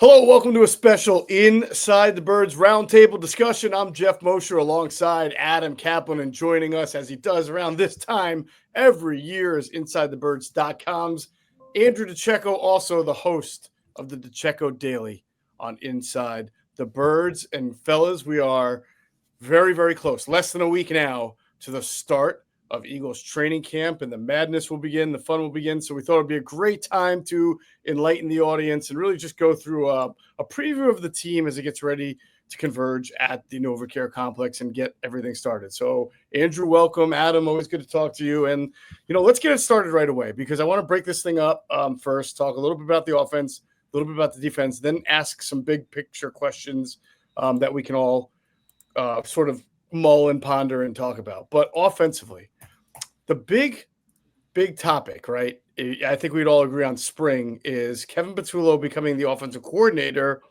Hello, welcome to a special Inside the Birds Roundtable discussion. I'm Geoff Mosher alongside Adam Caplan, and joining us as he does around this time every year is InsideTheBirds.com's Andrew DiCecco, also the host of the DiCecco Daily on Inside the Birds. And fellas, we are very, very close, less than a week now to the start of Eagles training camp, and the madness will begin, the fun will begin. So we thought it'd be a great time to enlighten the audience and really just go through a preview of the team as it gets ready to converge at the NovaCare complex and get everything started. So Andrew, welcome. Adam, always good to talk to you. And, let's get it started right away because I want to break this thing up first, talk a little bit about the offense, a little bit about the defense, then ask some big picture questions that we can all sort of mull and ponder and talk about. But offensively, the big topic, right? I think we'd all agree on spring is Kevin Patullo becoming the offensive coordinator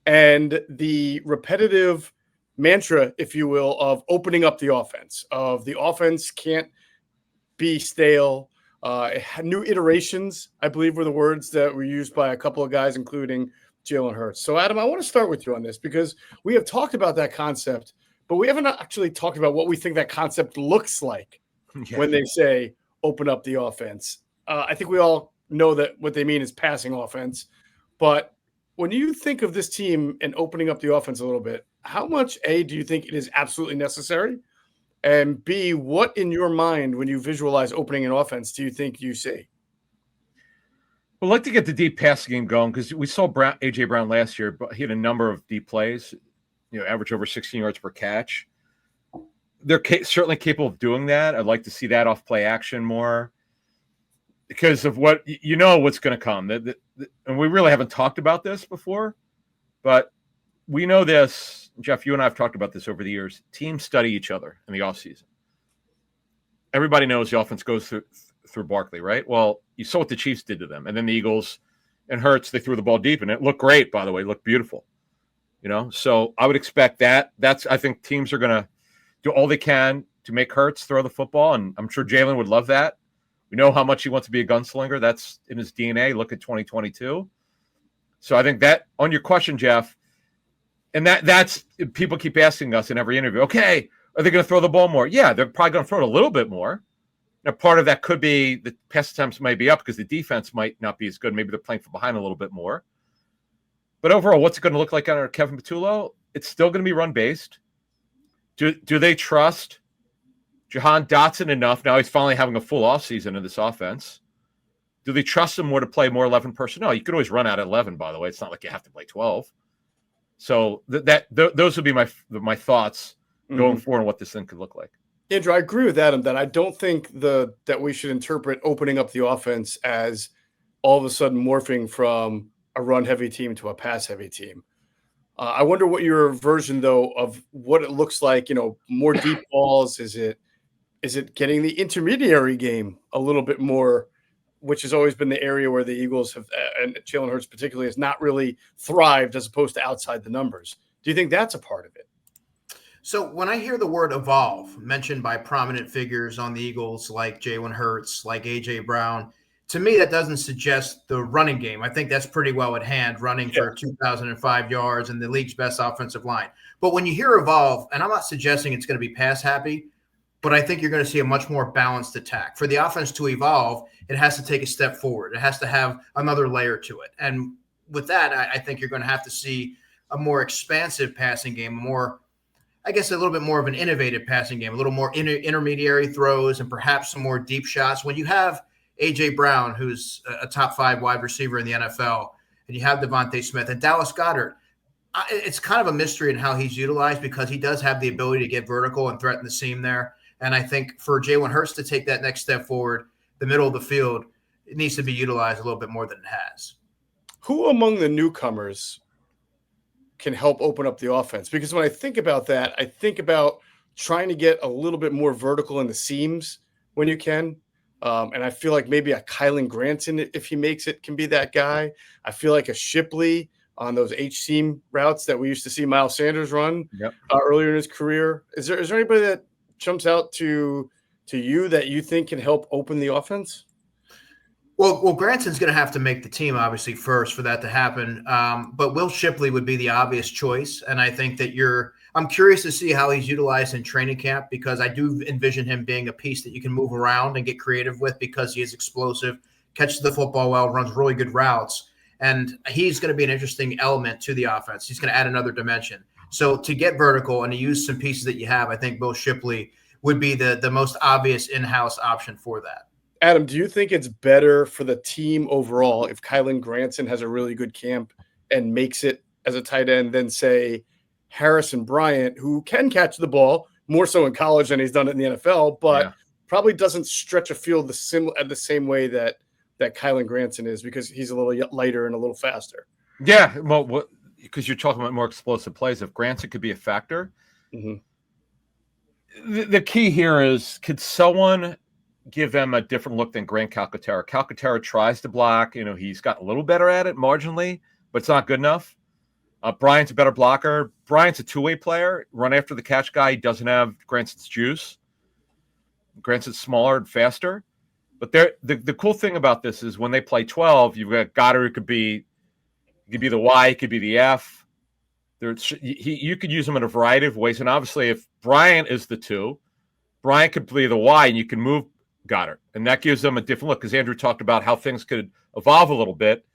and the repetitive mantra, if you will, of opening up the offense, of the offense can't be stale. New iterations, I believe, were the words that were used by a couple of guys, including JalenHurts. So, Adam, I want to start with you on this because we have talked about that concept, but we haven't actually talked about what we think that concept looks like. Yeah. When they say open up the offense. I think we all know that what they mean is passing offense. But when you think of this team and opening up the offense a little bit, how much, A, do you think it is absolutely necessary? And B, what in your mind, when you visualize opening an offense, do you think you see? We'd like to get the deep passing game going because we saw AJBrown last year, but he had a number of deep plays, average over 16 yards per catch. They're certainly capable of doing that. I'd like to see that off play action more because of what's going to come. And we really haven't talked about this before, but we know this. Geoff, you and I have talked about this over the years. Teams study each other in the offseason. Everybody knows the offense goes through Barkley, right? Well, you saw what the Chiefs did to them. And then the Eagles and Hurts, they threw the ball deep, and it looked great, by the way. It looked beautiful. So I would expect that. I think teams are going to do all they can to make Hurts throw the football, and I'm sure Jalen would love that. We know how much he wants to be a gunslinger. That's in his DNA. Look at 2022. So I think that, on your question, Geoff, and that's people keep asking us in every interview, okay, are they going to throw the ball more? Yeah, they're probably going to throw it a little bit more. Now, part of that could be the pass attempts might be up because the defense might not be as good. Maybe they're playing from behind a little bit more. But overall, what's it going to look like under Kevin Patullo? It's still going to be run-based. Do they trust Jahan Dotson enough? Now he's finally having a full offseason in this offense. Do they trust him more to play more 11 personnel? You could always run out at 11, by the way. It's not like you have to play 12. So those would be my thoughts going forward on what this thing could look like. Andrew, I agree with Adam that I don't think that we should interpret opening up the offense as all of a sudden morphing from a run-heavy team to a pass-heavy team. I wonder what your version, though, of what it looks like, more deep balls. Is it getting the intermediary game a little bit more, which has always been the area where the Eagles have, and JalenHurts particularly, has not really thrived as opposed to outside the numbers. Do you think that's a part of it? So when I hear the word evolve mentioned by prominent figures on the Eagles like JalenHurts, like AJBrown, to me, that doesn't suggest the running game. I think that's pretty well at hand, running for 2,005 yards and the league's best offensive line. But when you hear evolve, and I'm not suggesting it's going to be pass happy, but I think you're going to see a much more balanced attack. For the offense to evolve, it has to take a step forward. It has to have another layer to it. And with that, I think you're going to have to see a more expansive passing game, a little bit more of an innovative passing game, a little more intermediary throws and perhaps some more deep shots. When you have AJBrown, who's a top 5 wide receiver in the NFL, and you have Devontae Smith and Dallas Goedert, it's kind of a mystery in how he's utilized because he does have the ability to get vertical and threaten the seam there. And I think for JalenHurts to take that next step forward, the middle of the field, it needs to be utilized a little bit more than it has. Who among the newcomers can help open up the offense? Because when I think about that, I think about trying to get a little bit more vertical in the seams when you can. And I feel like maybe a Kylan Granson, if he makes it, can be that guy. I feel like a Shipley on those H-seam routes that we used to see Miles Sanders run earlier in his career. Is there anybody that jumps out to you that you think can help open the offense? Well, Granson's going to have to make the team, obviously, first for that to happen. But Will Shipley would be the obvious choice. And I think that I'm curious to see how he's utilized in training camp, because I do envision him being a piece that you can move around and get creative with, because he is explosive, catches the football well, runs really good routes. And he's going to be an interesting element to the offense. He's going to add another dimension. So to get vertical and to use some pieces that you have, I think Will Shipley would be the most obvious in-house option for that. Adam, do you think it's better for the team overall if Kylan Granson has a really good camp and makes it as a tight end than, say, Harrison Bryant, who can catch the ball more so in college than he's done it in the NFL, but probably doesn't stretch a field the same way that Kylan Granson is, because he's a little lighter and a little faster? Yeah, well, because you're talking about more explosive plays. If Granson could be a factor, the key here is, could someone give them a different look than Grant Calcaterra? Calcaterra tries to block. He's gotten a little better at it marginally, but it's not good enough. Bryant's a better blocker. Bryant's a two-way player, run after the catch guy. He doesn't have Granson's juice. Granson's smaller and faster. But the cool thing about this is when they play 12, you've got Goddard, who could be the Y, could be the F. You could use him in a variety of ways. And obviously, if Bryant is the 2, Bryant could be the Y, and you can move Goddard. And that gives them a different look, because Andrew talked about how things could evolve a little bit.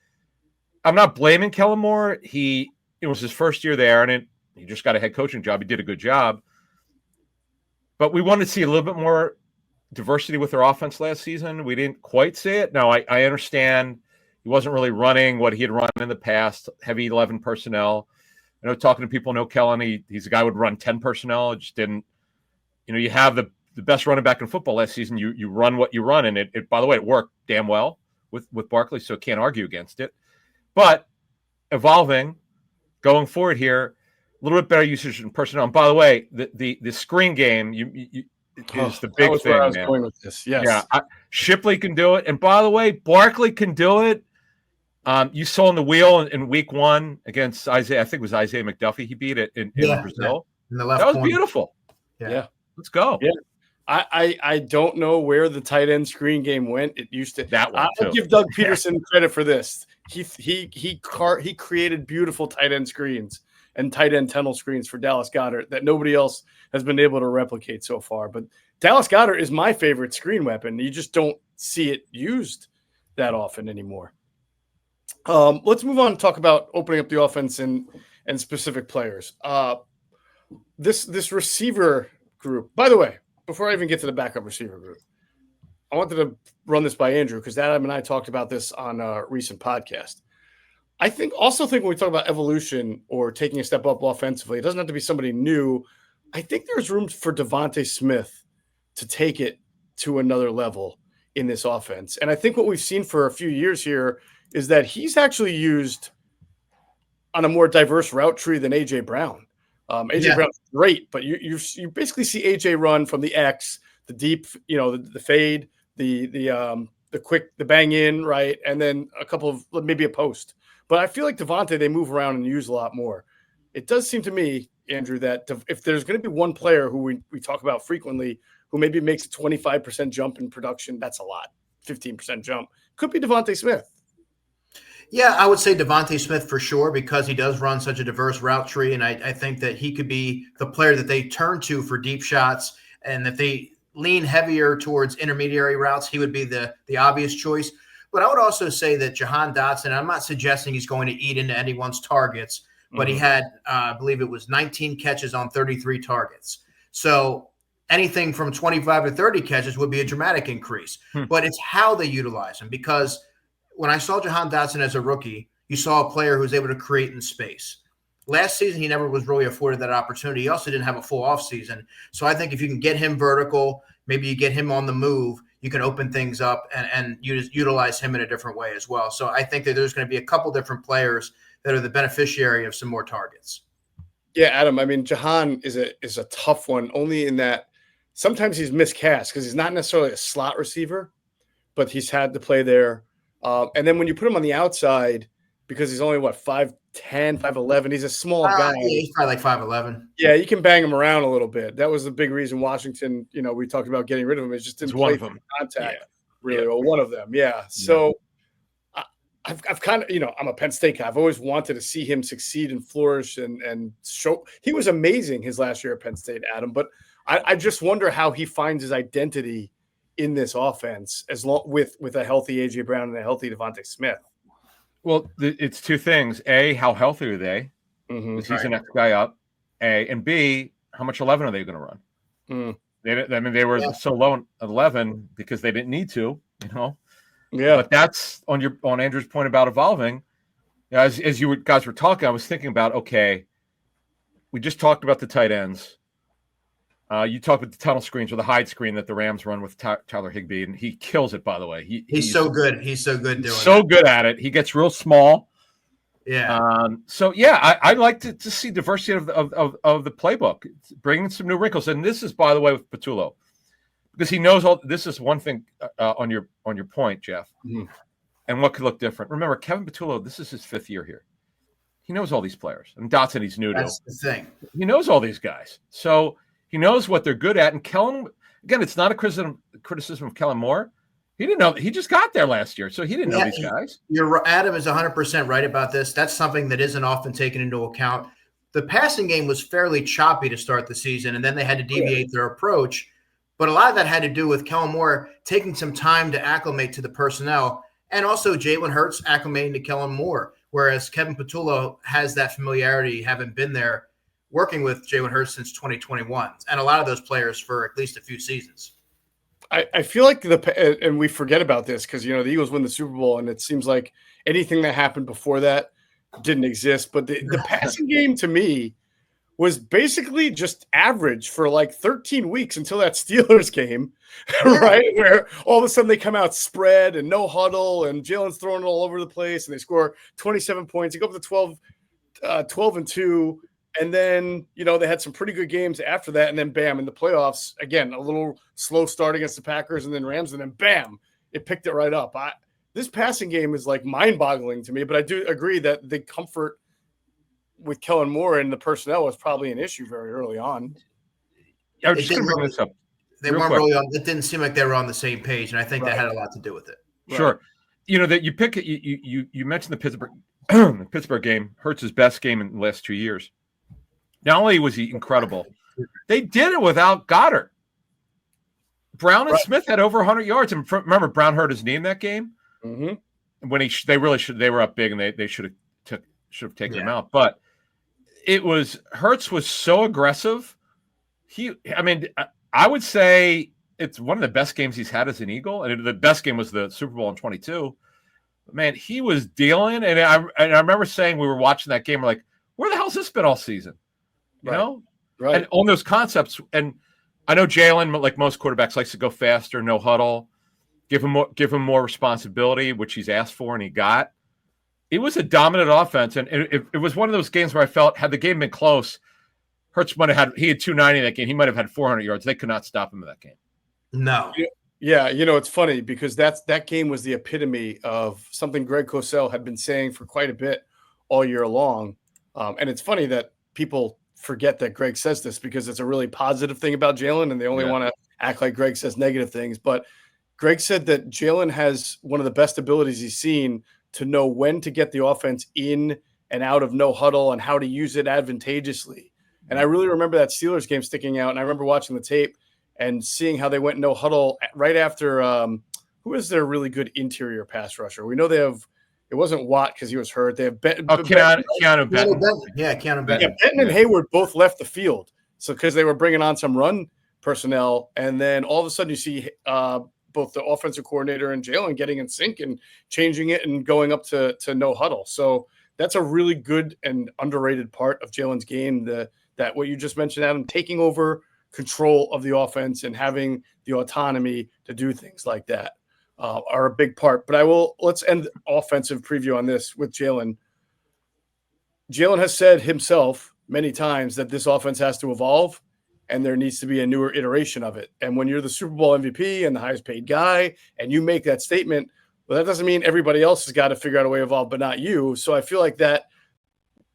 I'm not blaming Kellen Moore. It was his first year there, and he just got a head coaching job. He did a good job. But we wanted to see a little bit more diversity with their offense last season. We didn't quite see it. Now, I understand he wasn't really running what he had run in the past, heavy 11 personnel. I know, talking to people know Kellen, he's a guy who would run 10 personnel. It just didn't, you have the best running back in football last season. You run what you run, and it by the way, it worked damn well with Barkley, so can't argue against it. But evolving, going forward here, a little bit better usage in personnel. And by the way, the screen game is the big thing. Where I was going with this. Yes. Yeah, Shipley can do it, and by the way, Barkley can do it. You saw in the wheel in week 1 against Isaiah. I think it was Isaiah McDuffie. He beat it in Brazil. In the left that was corner. Beautiful. Yeah. Let's go. Yeah. I don't know where the tight end screen game went. It used to. I'll give Doug Peterson credit for this. He created beautiful tight end screens and tight end tunnel screens for Dallas Goedert that nobody else has been able to replicate so far. But Dallas Goedert is my favorite screen weapon. You just don't see it used that often anymore. Let's move on and talk about opening up the offense and specific players. This receiver group, by the way, before I even get to the backup receiver group, I wanted to run this by Andrew, because Adam and I talked about this on a recent podcast. I think when we talk about evolution or taking a step up offensively, it doesn't have to be somebody new. I think there's room for Devontae Smith to take it to another level in this offense. And I think what we've seen for a few years here is that he's actually used on a more diverse route tree than AJBrown. Brown's great, but you basically see AJ run from the X, the deep, the fade, the quick, the bang in, right, and then a couple of maybe a post. But I feel like Devontae, they move around and use a lot more. It does seem to me, Andrew, that if there's going to be one player who we talk about frequently who maybe makes a 25% jump in production, that's a lot. 15% jump could be Devontae Smith. Yeah, I would say Devontae Smith for sure, because he does run such a diverse route tree, and I think that he could be the player that they turn to for deep shots, and if they lean heavier towards intermediary routes, he would be the obvious choice. But I would also say that Jahan Dotson, I'm not suggesting he's going to eat into anyone's targets, but he had, I believe it was 19 catches on 33 targets. So anything from 25 to 30 catches would be a dramatic increase. But it's how they utilize him, because when I saw Jahan Dotson as a rookie, you saw a player who was able to create in space. Last season, he never was really afforded that opportunity. He also didn't have a full offseason. So I think if you can get him vertical, maybe you get him on the move, you can open things up and utilize him in a different way as well. So I think that there's going to be a couple different players that are the beneficiary of some more targets. Yeah, Adam, I mean, Jahan is a tough one, only in that sometimes he's miscast because he's not necessarily a slot receiver, but he's had to play there. And then when you put him on the outside, because he's only, 5'10", 5'11", he's a small guy. Yeah, he's probably like 5'11". Yeah, you can bang him around a little bit. That was the big reason Washington, we talked about getting rid of him. It just didn't play for contact. really, or one of them. Yeah. So I've kind of, I'm a Penn State guy. I've always wanted to see him succeed and flourish and show. He was amazing his last year at Penn State, Adam. But I just wonder how he finds his identity in this offense with a healthy AJ Brown and a healthy Devontae Smith. Well, it's two things. A, how healthy are they? Because he's the next guy up. A, and B, how much 11 are they going to run? They were so low in 11 because they didn't need to, Yeah. But that's on Andrew's point about evolving. As you guys were talking, I was thinking about, okay, we just talked about the tight ends. You talked about the tunnel screens or the hide screen that the Rams run with Tyler Higbee, and he kills it, by the way. He's so good. He's so good doing it. So good at it. He gets real small. Yeah. I like to see diversity of the playbook, bringing some new wrinkles. And this is, by the way, with Patullo, because he knows all. This is one thing on your point, Geoff, and what could look different. Remember, Kevin Patullo, this is his 5th year here. He knows all these players, and Dotson, he's new to. That's the thing. He knows all these guys, so he knows what they're good at. And Kellen, again, it's not a criticism of Kellen Moore. He didn't know. He just got there last year, so he didn't know these guys. Adam is 100% right about this. That's something that isn't often taken into account. The passing game was fairly choppy to start the season, and then they had to deviate their approach. But a lot of that had to do with Kellen Moore taking some time to acclimate to the personnel, and also JalenHurts acclimating to Kellen Moore, whereas Kevin Patullo has that familiarity, having been there working with JalenHurts since 2021, and a lot of those players for at least a few seasons. I feel like and we forget about this because, the Eagles win the Super Bowl, and it seems like anything that happened before that didn't exist. But the passing game to me was basically just average for like 13 weeks until that Steelers game, right? Where all of a sudden they come out spread and no huddle, and Jalen's throwing it all over the place, and they score 27 points. They go up to 12-2. And then, they had some pretty good games after that. And then, bam, in the playoffs, again, a little slow start against the Packers and then Rams. And then, bam, it picked it right up. This passing game is like mind-boggling to me. But I do agree that the comfort with Kellen Moore and the personnel was probably an issue very early on. I was just going to bring this up. They weren't really on. It didn't seem like they were on the same page. And I think that had a lot to do with it. Sure. Right. That you pick it. You mentioned the Pittsburgh game, Hurts' best game in the last 2 years. Not only was he incredible, they did it without Goddard. Brown and Smith had over 100 yards. And remember, Brown hurt his knee in that game. When they were up big, and they should have taken him out. But Hurts was so aggressive. I would say it's one of the best games he's had as an Eagle. And the best game was the Super Bowl in 22. Man, he was dealing. And I remember saying, we were watching that game, we're like, where the hell's this been all season? You know? Right. And on those concepts, and I know Jalen, like most quarterbacks, likes to go faster, no huddle, give him more responsibility, which he's asked for and he got. It was a dominant offense, and it was one of those games where I felt, had the game been close, Hurts might have had 290 in that game. He might have had 400 yards. They could not stop him in that game. No. Yeah, it's funny because that game was the epitome of something Greg Cosell had been saying for quite a bit all year long. And it's funny that people forget that Greg says this because it's a really positive thing about Jalen, and they only want to act like Greg says negative things. But Greg said that Jalen has one of the best abilities he's seen to know when to get the offense in and out of no huddle and how to use it advantageously. And I really remember that Steelers game sticking out. And I remember watching the tape and seeing how they went no huddle right after who is their really good interior pass rusher? We know they have. It wasn't Watt because he was hurt. They have Keanu Benton. Yeah, Keanu Benton. Yeah, Benton and Hayward both left the field. So because they were bringing on some run personnel, and then all of a sudden you see both the offensive coordinator and Jalen getting in sync and changing it and going up to no huddle. So that's a really good and underrated part of Jalen's game. That what you just mentioned, Adam, taking over control of the offense and having the autonomy to do things like that. Are a big part, but let's end offensive preview on this with Jalen. Jalen has said himself many times that this offense has to evolve and there needs to be a newer iteration of it. And when you're the Super Bowl MVP and the highest paid guy and you make that statement, well, that doesn't mean everybody else has got to figure out a way to evolve, but not you. So I feel like that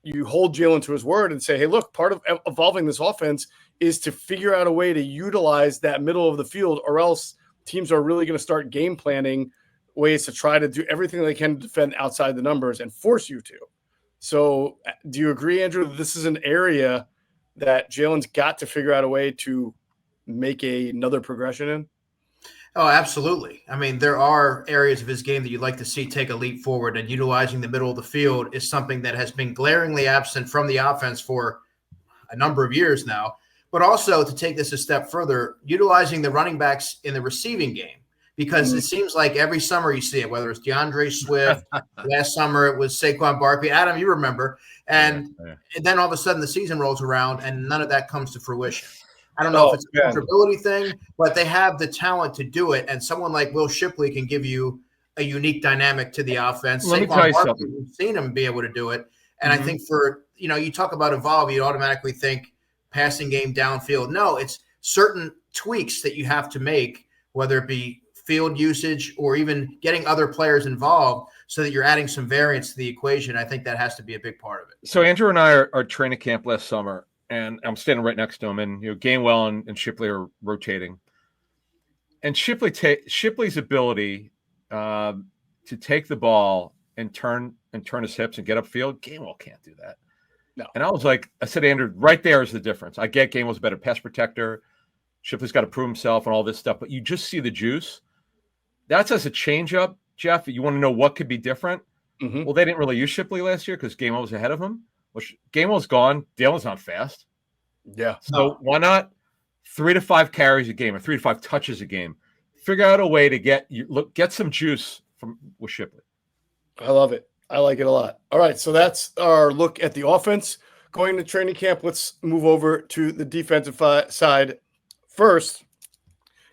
you hold Jalen to his word and say, hey, look, part of evolving this offense is to figure out a way to utilize that middle of the field, or else teams are really going to start game planning ways to try to do everything they can to defend outside the numbers and force you to. So do you agree, Andrew, that this is an area that Jalen's got to figure out a way to make another progression in? Oh, absolutely. I mean, there are areas of his game that you'd like to see take a leap forward, and utilizing the middle of the field is something that has been glaringly absent from the offense for a number of years now. But also, to take this a step further, utilizing the running backs in the receiving game, because it seems like every summer you see it, whether it's DeAndre Swift, last summer it was Saquon Barkley. Adam, you remember. And then all of a sudden the season rolls around and none of that comes to fruition. I don't know if it's a comfortability thing, but they have the talent to do it. And someone like Will Shipley can give you a unique dynamic to the offense. Let me tell you something. We've seen him be able to do it. And I think you talk about evolve, you automatically think passing game downfield. No, it's certain tweaks that you have to make, whether it be field usage or even getting other players involved so that you're adding some variance to the equation. I think that has to be a big part of it. So Andrew and I are training camp last summer, and I'm standing right next to him, and Gainwell and Shipley are rotating. And Shipley's ability to take the ball and turn his hips and get upfield, Gainwell can't do that. No. And I said, Andrew, right there is the difference. I get Gainwell's a better pass protector. Shipley's got to prove himself and all this stuff, but you just see the juice. That's as a changeup, Geoff. You want to know what could be different? Well, they didn't really use Shipley last year because Gainwell was ahead of him. Well, Gainwell's gone. Dalen's not fast. Yeah. So why not 3 to 5 carries a game or 3 to 5 touches a game? Figure out a way to get some juice with Shipley. I love it. I like it a lot. All right, so that's our look at the offense going to training camp. Let's move over to the defensive side. First,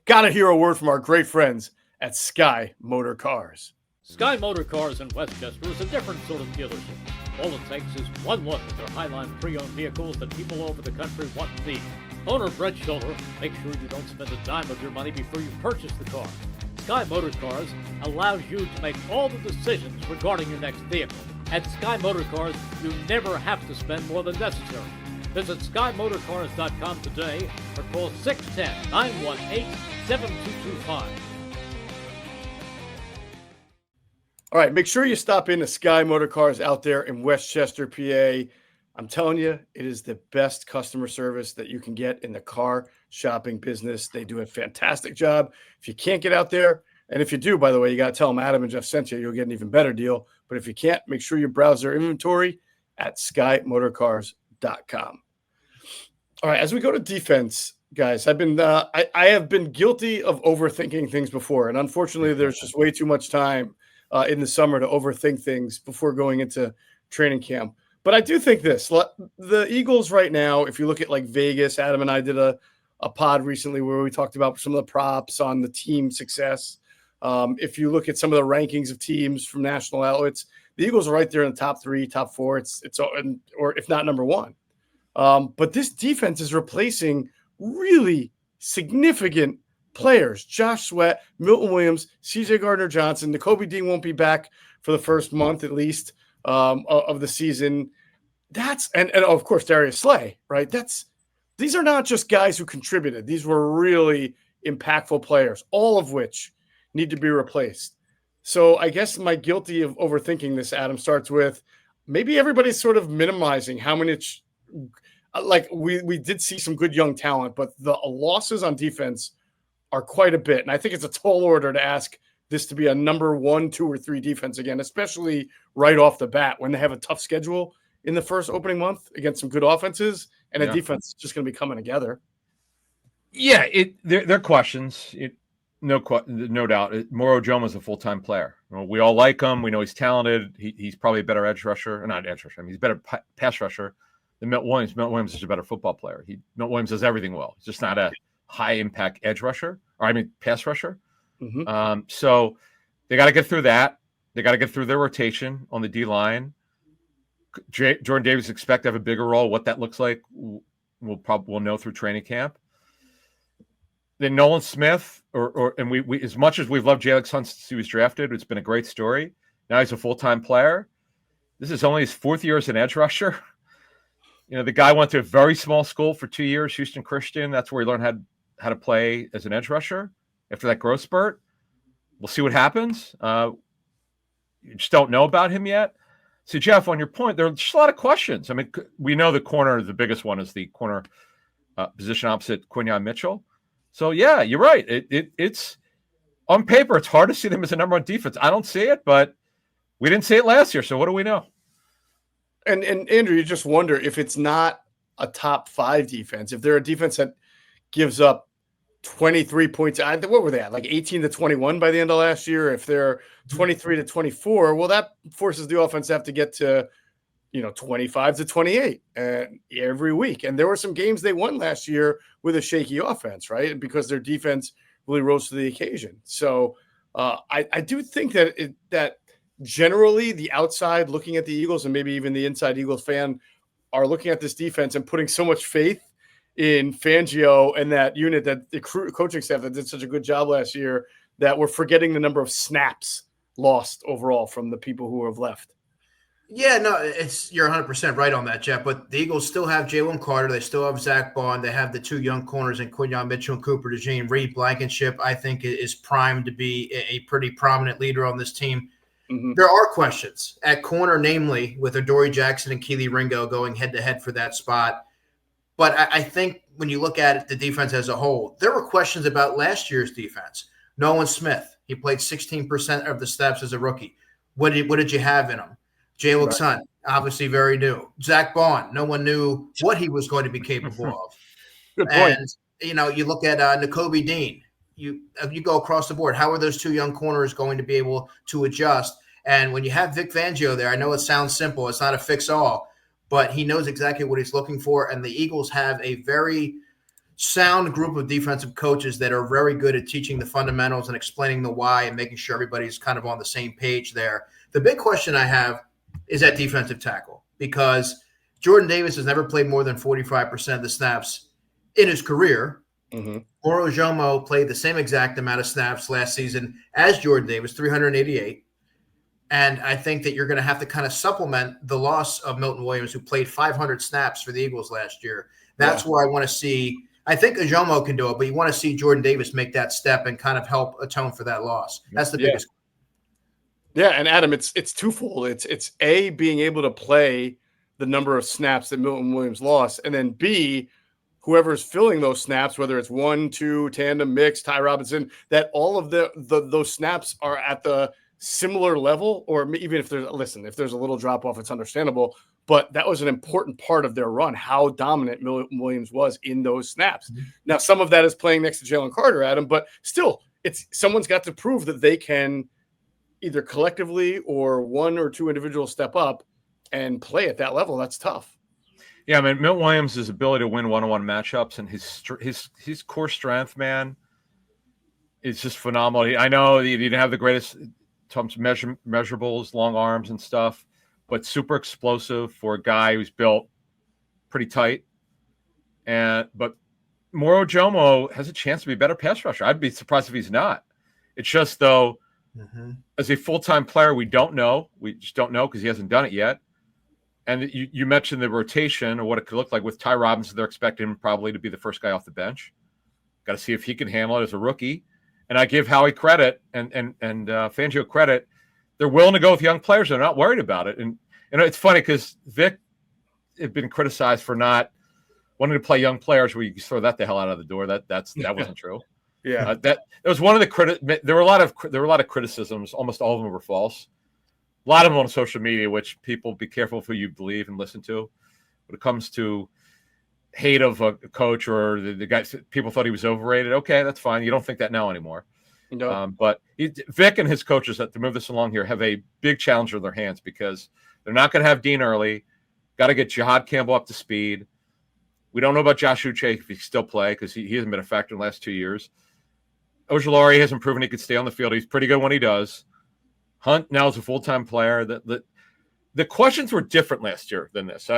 got to hear a word from our great friends at Sky Motor Cars. Sky Motor Cars in Westchester is a different sort of dealership. All it takes is one look at their Highline pre-owned vehicles that people all over the country want and need. Owner Brett Schiller, make sure you don't spend a dime of your money before you purchase the car. Sky Motor Cars allows you to make all the decisions regarding your next vehicle. At Sky Motor Cars, you never have to spend more than necessary. Visit SkyMotorCars.com today or call 610-918-7225. All right, make sure you stop in to Sky Motor Cars out there in Westchester, PA. I'm telling you, it is the best customer service that you can get in the car shopping business. They do a fantastic job. If you can't get out there, and if you do, by the way, you got to tell them Adam and Geoff sent you. You'll get an even better deal. But if you can't, make sure you browse their inventory at SkyMotorCars.com. All right, as we go to defense, guys, I have been guilty of overthinking things before, and unfortunately, there's just way too much time in the summer to overthink things before going into training camp. But I do think the Eagles right now, if you look at like Vegas, Adam and I did a pod recently where we talked about some of the props on the team success. If you look at some of the rankings of teams from national outlets, the Eagles are right there in the top 3, top 4. Or if not number 1. But this defense is replacing really significant players. Josh Sweat, Milton Williams, CJ Gardner-Johnson. Nakobe Dean won't be back for the first month at least of the season. And of course Darius Slay, right? These are not just guys who contributed. These were really impactful players, all of which need to be replaced. So I guess my guilty of overthinking this, Adam, starts with maybe everybody's sort of minimizing how many. Like we did see some good young talent, but the losses on defense are quite a bit. And I think it's a tall order to ask this to be a number 1, 2, or 3 defense again, especially right off the bat when they have a tough schedule in the first opening month against some good offenses and a defense is just going to be coming together. Yeah, there are questions. No doubt. Moro Jones is a full-time player. We all like him. We know he's talented. He's probably a better edge rusher. Not edge rusher. I mean, he's a better pass rusher than Milton Williams. Milton Williams is a better football player. Milton Williams does everything well. He's just not a high-impact edge rusher. Pass rusher. Mm-hmm. So they got to get through that. They got to get through their rotation on the D-line. Jordan Davis expect to have a bigger role. What that looks like, we'll know through training camp. Then Nolan Smith, and we as much as we've loved Jalen Hunt since he was drafted, it's been a great story. Now he's a full-time player. This is only his 4th year as an edge rusher. The guy went to a very small school for 2 years, Houston Christian. That's where he learned how to play as an edge rusher. after that growth spurt. We'll see what happens. You just don't know about him yet. So, Geoff, on your point, there are just a lot of questions. I mean, we know the corner, the biggest one is the corner position opposite Quinyon Mitchell. So, yeah, you're right. It's on paper, it's hard to see them as a number one defense. I don't see it, but we didn't see it last year. So what do we know? And Andrew, you just wonder if it's not a top 5 defense, if they're a defense that gives up 23 points. What were they at? Like 18 to 21 by the end of last year. If they're 23 to 24, well, that forces the offense to have to get to, 25 to 28 every week. And there were some games they won last year with a shaky offense, right? Because their defense really rose to the occasion. So I do think that generally the outside looking at the Eagles and maybe even the inside Eagles fan are looking at this defense and putting so much faith in Fangio and that unit, that the coaching staff that did such a good job last year, that we're forgetting the number of snaps lost overall from the people who have left. Yeah, no, you're 100% right on that, Geoff. But the Eagles still have Jalen Carter. They still have Zach Bond. They have the 2 young corners in Quinyon Mitchell and Cooper DeJean. Reed Blankenship, I think, is primed to be a pretty prominent leader on this team. Mm-hmm. There are questions at corner, namely with Adoree Jackson and Keely Ringo going head-to-head for that spot. But I think when you look at it, the defense as a whole, there were questions about last year's defense. Nolan Smith, he played 16% of the snaps as a rookie. What did you have in him? Jalen Sun, obviously very new. Zach Bond, no one knew what he was going to be capable of. Good point. And, you look at Nakobe Dean. You go across the board. How are those 2 young corners going to be able to adjust? And when you have Vic Fangio there, I know it sounds simple. It's not a fix-all. But he knows exactly what he's looking for, and the Eagles have a very sound group of defensive coaches that are very good at teaching the fundamentals and explaining the why and making sure everybody's kind of on the same page there. The big question I have is at defensive tackle, because Jordan Davis has never played more than 45% of the snaps in his career. Mm-hmm. Moro Jomo played the same exact amount of snaps last season as Jordan Davis, 388. And I think that you're going to have to kind of supplement the loss of Milton Williams, who played 500 snaps for the Eagles last year. That's where I want to see – I think Ajomo can do it, but you want to see Jordan Davis make that step and kind of help atone for that loss. That's the biggest. Yeah, and Adam, it's twofold. It's A, being able to play the number of snaps that Milton Williams lost, and then B, whoever's filling those snaps, whether it's 1, 2, tandem, mix, Ty Robinson, that all of those snaps are at the – similar level, or even if there's a little drop off, it's understandable, but that was an important part of their run, how dominant Milton Williams was in those snaps. Mm-hmm. Now, some of that is playing next to Jalen Carter, Adam, but still someone's got to prove that they can either collectively or 1 or 2 individuals step up and play at that level. That's tough. Yeah, I mean, Milton Williams' ability to win one-on-one matchups and his core strength, man, is just phenomenal. I know he didn't have the greatest measurables, long arms and stuff, but super explosive for a guy who's built pretty tight. But Moro Jomo has a chance to be a better pass rusher. I'd be surprised if he's not. It's just, though, as a full-time player, we don't know. We just don't know because he hasn't done it yet. And you mentioned the rotation or what it could look like with Ty Robinson. They're expecting him probably to be the first guy off the bench. Got to see if he can handle it as a rookie. And I give Howie credit and Fangio credit. They're willing to go with young players. They're not worried about it. And it's funny because Vic had been criticized for not wanting to play young players. Where you throw that the hell out of the door. That wasn't true. Yeah, that was one of the there were a lot of criticisms. Almost all of them were false. A lot of them on social media, which people be careful of who you believe and listen to. When it comes to hate of a coach or the guy, people thought he was overrated. Okay, that's fine. You don't think that now anymore. No. But Vic and his coaches, to move this along here, have a big challenge in their hands because they're not going to have Dean early. Got to get Jihad Campbell up to speed. We don't know about Josh Uche if he can still play because he hasn't been a factor in the last 2 years. Ojulari hasn't proven he could stay on the field. He's pretty good when he does. Hunt now is a full-time player. The questions were different last year than this.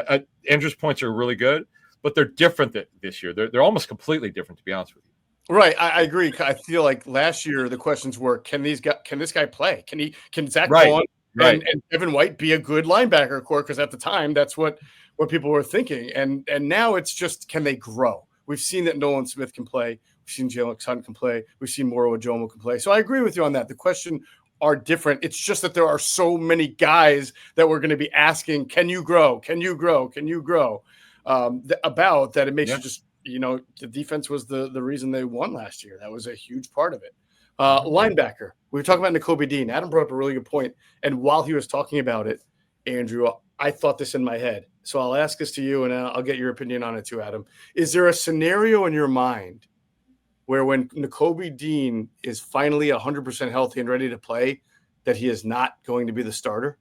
Andrew's points are really good, but they're different this year. They're almost completely different, to be honest with you. Right, I agree. I feel like last year the questions were: Can this guy play? Can Zach Bond and Kevin White be a good linebacker core? Because at the time, that's what people were thinking. And now it's just, can they grow? We've seen that Nolan Smith can play. We've seen Jalen Hurts can play. We've seen Moro Ojomo can play. So I agree with you on that. The question are different. It's just that there are so many guys that we're going to be asking, can you grow? Can you grow? Can you grow? About that, it makes you just, the defense was the reason they won last year. That was a huge part of it. Linebacker. We were talking about Nakobe Dean. Adam brought up a really good point. And while he was talking about it, Andrew, I thought this in my head. So I'll ask this to you, and I'll get your opinion on it too, Adam. Is there a scenario in your mind where when Nakobe Dean is finally 100% healthy and ready to play, that he is not going to be the starter?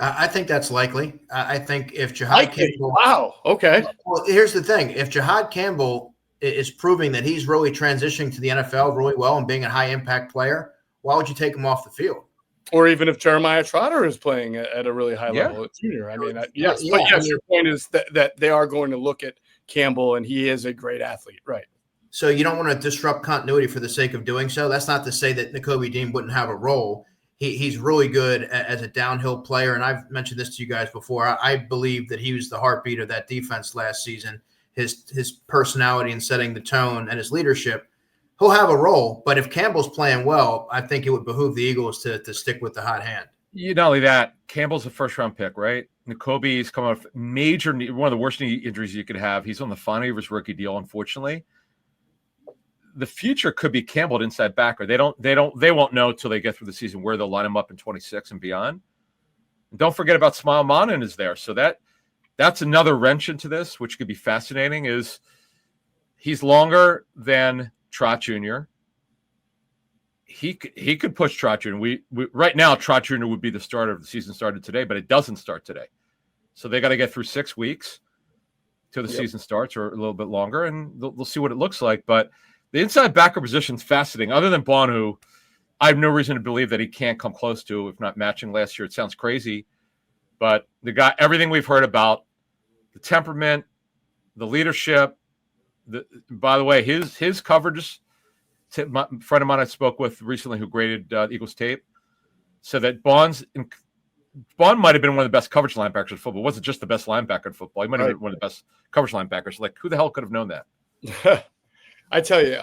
I think that's likely. I think if Jahad Campbell – wow, okay. Well, here's the thing. If Jahad Campbell is proving that he's really transitioning to the NFL really well and being a high-impact player, why would you take him off the field? Or even if Jeremiah Trotter is playing at a really high level at junior. I mean, yes. But yes, your point is that they are going to look at Campbell, and he is a great athlete, right? So you don't want to disrupt continuity for the sake of doing so. That's not to say that Nakobe Dean wouldn't have a role. He's really good as a downhill player, and I've mentioned this to you guys before. I believe that he was the heartbeat of that defense last season. His personality and setting the tone and his leadership. He'll have a role, but if Campbell's playing well, I think it would behoove the Eagles to stick with the hot hand. Not only that, Campbell's a first-round pick, right? Nakobe's coming off major knee, one of the worst knee injuries you could have. He's on the final year of his rookie deal, unfortunately. The future could be Campbell at inside backer. They won't know until they get through the season where they'll line him up in 26 and beyond. And don't forget about Smile Monin is there. So that's another wrench into this, which could be fascinating, is he's longer than Trot Jr. He could push Trot Jr. We right now, Trot Jr. would be the starter if the season started today, but it doesn't start today. So they got to get through 6 weeks till the season starts, or a little bit longer, and they'll see what it looks like. But the inside backer position is fascinating. Other than Bond, who I have no reason to believe that he can't come close to, if not matching last year. It sounds crazy, but the guy, everything we've heard about, the temperament, the leadership. By the way, his coverage. A friend of mine I spoke with recently, who graded Eagles tape, said that Bond might have been one of the best coverage linebackers in football. It wasn't just the best linebacker in football. He might have been one of the best coverage linebackers. Like, who the hell could have known that? I tell you,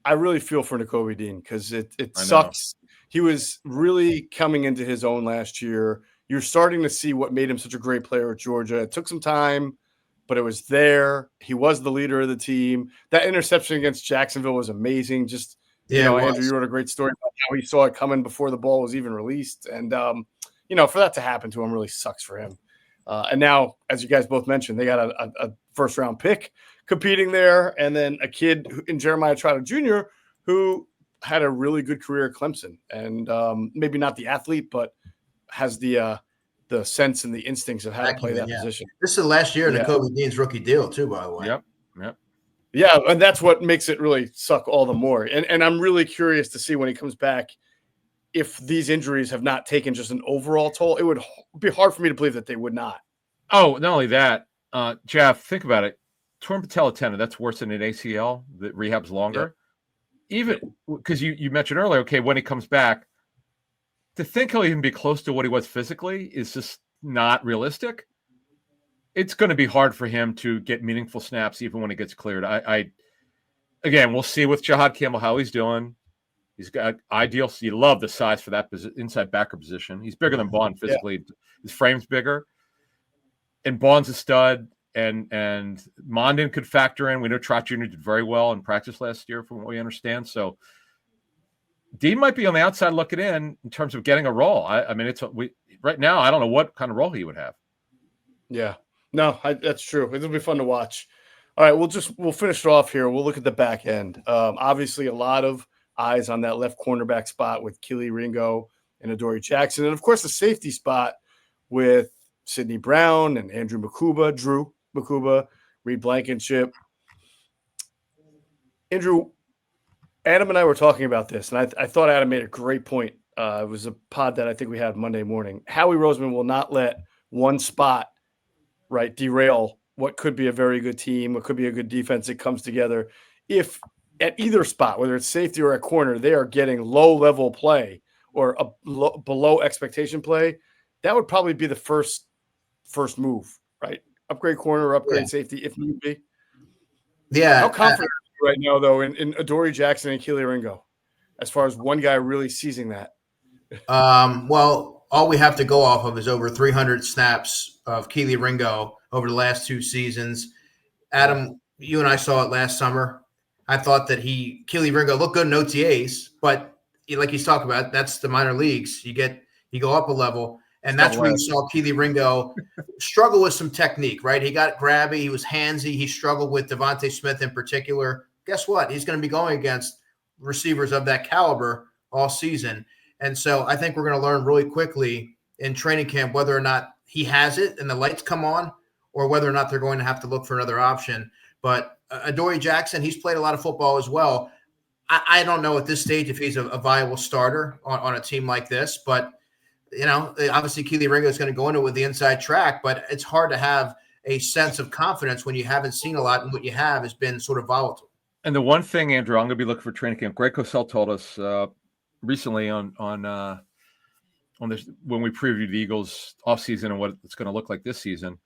I really feel for Nakobe Dean because it sucks. He was really coming into his own last year. You're starting to see what made him such a great player at Georgia. It took some time, but it was there. He was the leader of the team. That interception against Jacksonville was amazing. Just, Andrew, you wrote a great story about how he saw it coming before the ball was even released. And, for that to happen to him really sucks for him. And now, as you guys both mentioned, they got a first-round pick competing there, and then a kid in Jeremiah Trotter Jr. who had a really good career at Clemson, and maybe not the athlete, but has the sense and the instincts of how to play that position. This is the last year of Nakobe Dean's rookie deal, too, by the way. Yep. Yeah, and that's what makes it really suck all the more. And I'm really curious to see when he comes back if these injuries have not taken just an overall toll. It would be hard for me to believe that they would not. Oh, not only that, Geoff, think about it. Torn patella tendon, that's worse than an ACL. The rehab's longer. Yeah. Even because you mentioned earlier, okay, when he comes back, to think he'll even be close to what he was physically is just not realistic. It's going to be hard for him to get meaningful snaps even when it gets cleared. Again, we'll see with Jahad Campbell how he's doing. He's got ideal. You love the size for that inside backer position. He's bigger than Bond physically. Yeah. His frame's bigger. And Bond's a stud. And Mondin could factor in. We know Trot Jr. did very well in practice last year, from what we understand. So Dean might be on the outside looking in terms of getting a role. I mean, right now, I don't know what kind of role he would have. Yeah, no, that's true. It'll be fun to watch. All right, we'll finish it off here. We'll look at the back end. Obviously, a lot of eyes on that left cornerback spot with Keely Ringo and Adoree Jackson, and of course the safety spot with Sidney Brown and Andrew Drew Makuba, Reed Blankenship. Andrew, Adam and I were talking about this, and I thought Adam made a great point. It was a pod that I think we had Monday morning. Howie Roseman will not let one spot, derail what could be a very good team, what could be a good defense that comes together. If at either spot, whether it's safety or at corner, they are getting low-level play or below expectation play, that would probably be the first move, right? Upgrade corner or upgrade safety if need be. Yeah. How confident right now, though, in Adoree Jackson and Keely Ringo, as far as one guy really seizing that? Well, all we have to go off of is over 300 snaps of Keely Ringo over the last 2 seasons. Adam, you and I saw it last summer. I thought that Keely Ringo looked good in OTAs, but like he's talking about, that's the minor leagues. You go up a level, and that's where you saw Keely Ringo struggle with some technique, right? He got grabby, he was handsy, he struggled with Devontae Smith in particular. Guess what? He's going to be going against receivers of that caliber all season. And so I think we're going to learn really quickly in training camp whether or not he has it and the lights come on, or whether or not they're going to have to look for another option. But Adoree Jackson, he's played a lot of football as well. I don't know at this stage if he's a viable starter on a team like this, but obviously Keely Ringo is going to go into it with the inside track, but it's hard to have a sense of confidence when you haven't seen a lot, and what you have has been sort of volatile. And the one thing, Andrew, I'm going to be looking for training camp. Greg Cosell told us recently on this when we previewed the Eagles offseason and what it's going to look like this season.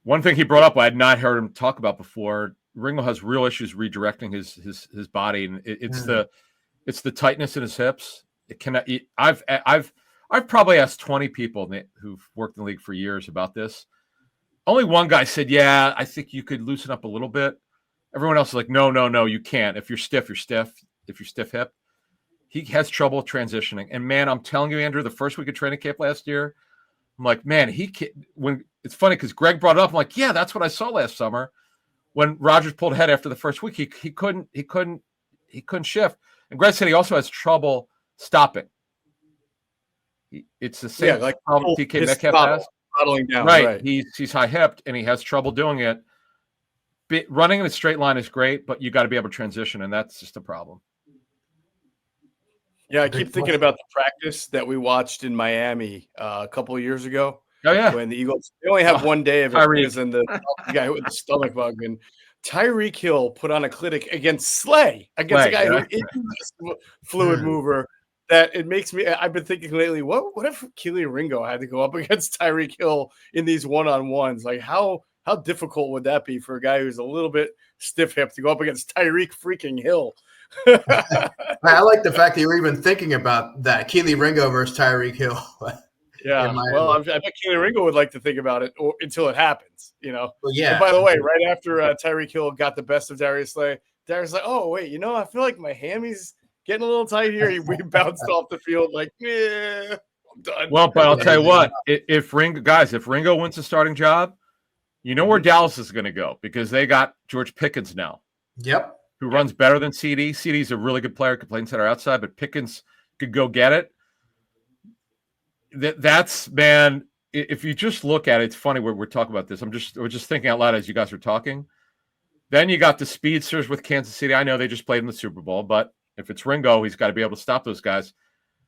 One thing he brought up I had not heard him talk about before. Ringo has real issues redirecting his body, and it's the tightness in his hips. It cannot. I've probably asked 20 people who've worked in the league for years about this. Only one guy said, "Yeah, I think you could loosen up a little bit." Everyone else is like, "No, you can't. If you're stiff, you're stiff. If you're stiff hip." He has trouble transitioning. And man, I'm telling you, Andrew, the first week of training camp last year, I'm like, man, when it's funny because Greg brought it up. I'm like, yeah, that's what I saw last summer. When Rodgers pulled ahead after the first week, he couldn't shift. And Greg said he also has trouble stopping. It's the same problem TK Metcalf has. Bottling down, right. He's high hipped and he has trouble doing it. Running in a straight line is great, but you got to be able to transition, and that's just a problem. Yeah, I keep thinking about the practice that we watched in Miami a couple of years ago. Oh, yeah. When the Eagles, they only have one day of it, and the guy with the stomach bug. And Tyreek Hill put on a clinic against Slay, a guy who is a fluid mover. That it makes me, I've been thinking lately, what if Keely Ringo had to go up against Tyreek Hill in these one-on-ones? Like, how difficult would that be for a guy who's a little bit stiff-hipped to go up against Tyreek freaking Hill? I like the fact that you're even thinking about that, Keely Ringo versus Tyreek Hill. Yeah, well, I bet Keely Ringo would like to think about it until it happens, Well, yeah. And by the way, right after Tyreek Hill got the best of Darius Slay, Darius like, oh wait, I feel like my hammy's getting a little tight here. We bounced off the field like, I'm done. Well, but I'll tell you what, if Ringo wins the starting job, you know where Dallas is going to go, because they got George Pickens now. Yep. Who runs better than CD. CD's a really good player, could play inside or outside, but Pickens could go get it. That's, man, if you just look at it, it's funny we're talking about this. We're just thinking out loud as you guys are talking. Then you got the speedsters with Kansas City. I know they just played in the Super Bowl, but if it's Ringo, he's got to be able to stop those guys.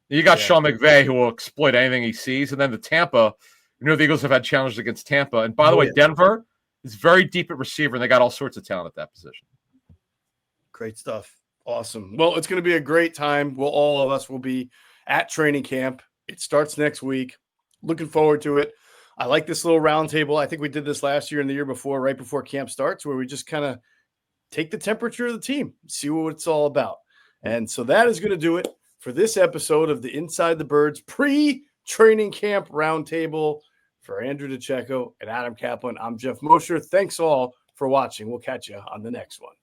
You got Sean McVay, who will exploit anything he sees. And then the Tampa, the Eagles have had challenges against Tampa. And by the way, Denver is very deep at receiver, and they got all sorts of talent at that position. Great stuff. Awesome. Well, it's going to be a great time. All of us will be at training camp. It starts next week. Looking forward to it. I like this little roundtable. I think we did this last year and the year before, right before camp starts, where we just kind of take the temperature of the team, see what it's all about. And so that is going to do it for this episode of the Inside the Birds pre-training camp roundtable. For Andrew DiCecco and Adam Caplan, I'm Geoff Mosher. Thanks all for watching. We'll catch you on the next one.